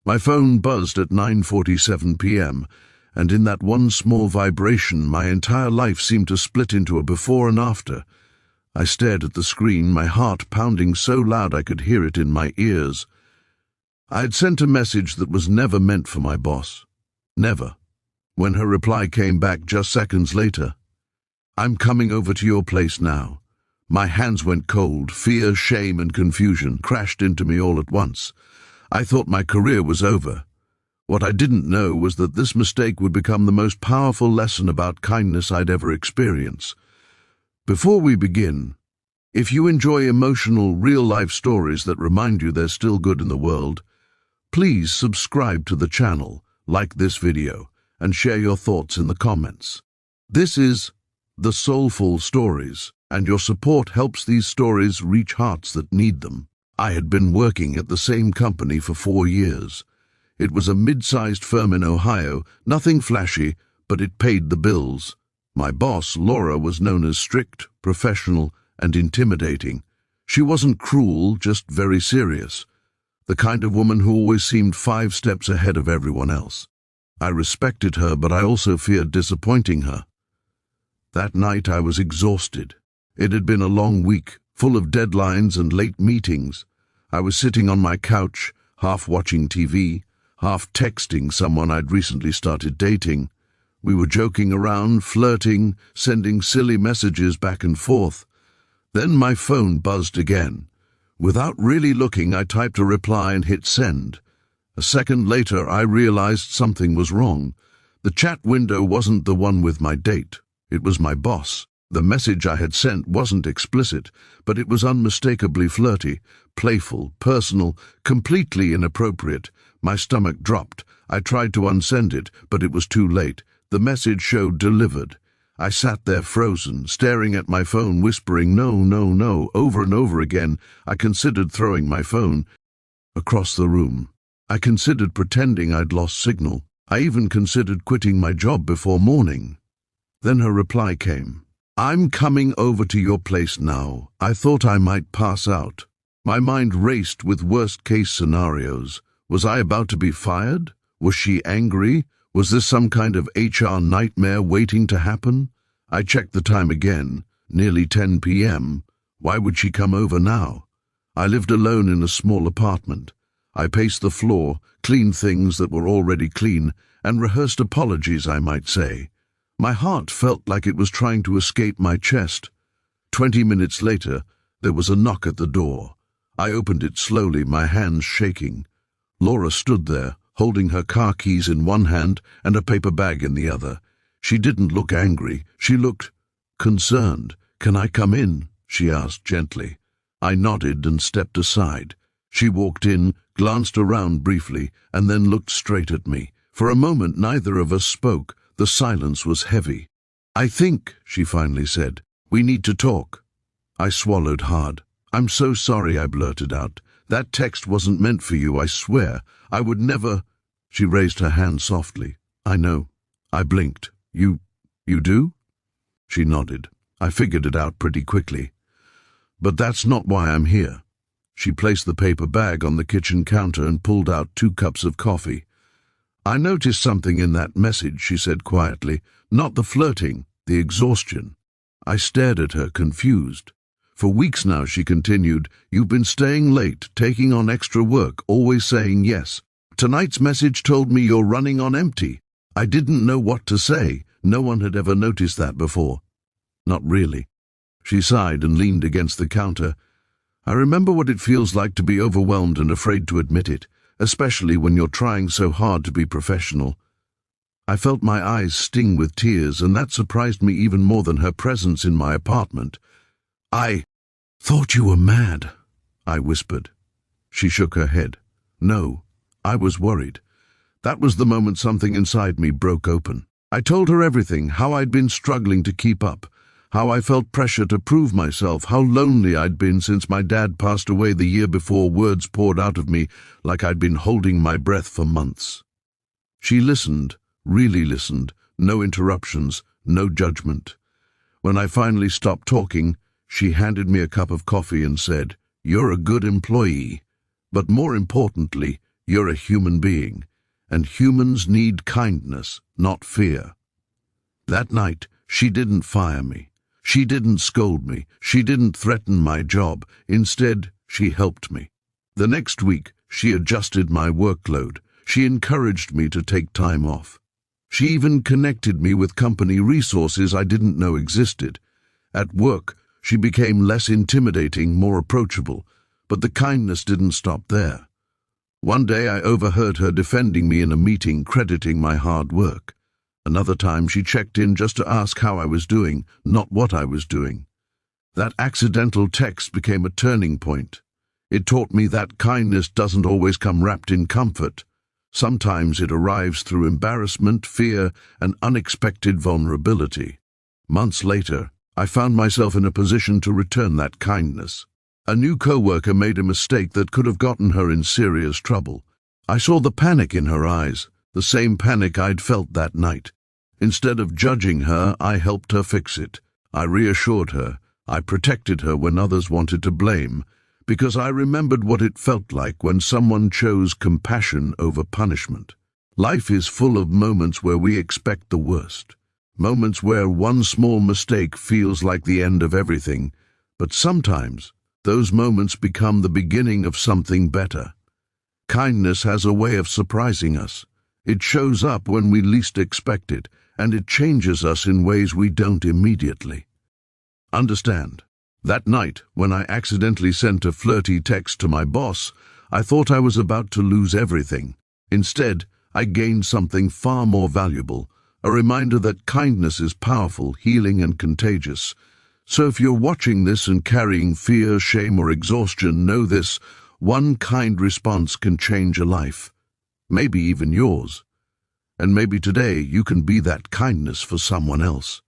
My phone buzzed at 9:47 p.m., and in that one small vibration my entire life seemed to split into a before and after. I stared at the screen, my heart pounding so loud I could hear it in my ears. I had sent a message that was never meant for my boss. Never. When her reply came back just seconds later, "I'm coming over to your place now." My hands went cold. Fear, shame, and confusion crashed into me all at once. I thought my career was over. What I didn't know was that this mistake would become the most powerful lesson about kindness I'd ever experienced. Before we begin, if you enjoy emotional, real-life stories that remind you there's still good in the world, please subscribe to the channel, like this video, and share your thoughts in the comments. This is The Soulful Stories, and your support helps these stories reach hearts that need them. I had been working at the same company for 4 years. It was a mid-sized firm in Ohio, nothing flashy, but it paid the bills. My boss, Laura, was known as strict, professional, and intimidating. She wasn't cruel, just very serious. The kind of woman who always seemed 5 steps ahead of everyone else. I respected her, but I also feared disappointing her. That night I was exhausted. It had been a long week, full of deadlines and late meetings. I was sitting on my couch, half watching TV, half texting someone I'd recently started dating. We were joking around, flirting, sending silly messages back and forth. Then my phone buzzed again. Without really looking, I typed a reply and hit send. A second later, I realized something was wrong. The chat window wasn't the one with my date. It was my boss. The message I had sent wasn't explicit, but it was unmistakably flirty, playful, personal, completely inappropriate. My stomach dropped. I tried to unsend it, but it was too late. The message showed delivered. I sat there frozen, staring at my phone, whispering, "No, no, no," over and over again. I considered throwing my phone across the room. I considered pretending I'd lost signal. I even considered quitting my job before morning. Then her reply came. "I'm coming over to your place now." I thought I might pass out. My mind raced with worst-case scenarios. Was I about to be fired? Was she angry? Was this some kind of HR nightmare waiting to happen? I checked the time again. Nearly 10 p.m. Why would she come over now? I lived alone in a small apartment. I paced the floor, cleaned things that were already clean, and rehearsed apologies, I might say. My heart felt like it was trying to escape my chest. 20 minutes later, there was a knock at the door. I opened it slowly, my hands shaking. Laura stood there, holding her car keys in one hand and a paper bag in the other. She didn't look angry. She looked concerned. "Can I come in?" she asked gently. I nodded and stepped aside. She walked in, glanced around briefly, and then looked straight at me. For a moment, neither of us spoke. The silence was heavy. "I think," she finally said, "we need to talk." I swallowed hard. "I'm so sorry," I blurted out. "That text wasn't meant for you, I swear. I would never—" She raised her hand softly. "I know." I blinked. You do?" She nodded. "I figured it out pretty quickly. But that's not why I'm here." She placed the paper bag on the kitchen counter and pulled out 2 cups of coffee. "I noticed something in that message," she said quietly. "Not the flirting, the exhaustion." I stared at her, confused. "For weeks now," she continued, "you've been staying late, taking on extra work, always saying yes. Tonight's message told me you're running on empty." I didn't know what to say. No one had ever noticed that before. "Not really." She sighed and leaned against the counter. "I remember what it feels like to be overwhelmed and afraid to admit it, especially when you're trying so hard to be professional." I felt my eyes sting with tears, and that surprised me even more than her presence in my apartment. "I thought you were mad," I whispered. She shook her head. "No, I was worried." That was the moment something inside me broke open. I told her everything, how I'd been struggling to keep up, how I felt pressure to prove myself, how lonely I'd been since my dad passed away the year before. Words poured out of me like I'd been holding my breath for months. She listened, really listened, no interruptions, no judgment. When I finally stopped talking, she handed me a cup of coffee and said, "You're a good employee, but more importantly, You're a human being, and humans need kindness, not fear. That night, she didn't fire me. She didn't scold me. She didn't threaten my job. Instead, she helped me. The next week, she adjusted my workload. She encouraged me to take time off. She even connected me with company resources I didn't know existed. At work, she became less intimidating, more approachable, but the kindness didn't stop there. One day I overheard her defending me in a meeting, crediting my hard work. Another time she checked in just to ask how I was doing, not what I was doing. That accidental text became a turning point. It taught me that kindness doesn't always come wrapped in comfort. Sometimes it arrives through embarrassment, fear, and unexpected vulnerability. Months later, I found myself in a position to return that kindness. A new coworker made a mistake that could have gotten her in serious trouble. I saw the panic in her eyes, the same panic I'd felt that night. Instead of judging her, I helped her fix it. I reassured her. I protected her when others wanted to blame, because I remembered what it felt like when someone chose compassion over punishment. Life is full of moments where we expect the worst. Moments where one small mistake feels like the end of everything, but sometimes those moments become the beginning of something better. Kindness has a way of surprising us. It shows up when we least expect it, and it changes us in ways we don't immediately understand. That night, when I accidentally sent a flirty text to my boss, I thought I was about to lose everything. Instead, I gained something far more valuable, a reminder that kindness is powerful, healing, and contagious. So if you're watching this and carrying fear, shame, or exhaustion, know this: one kind response can change a life, maybe even yours. And maybe today you can be that kindness for someone else.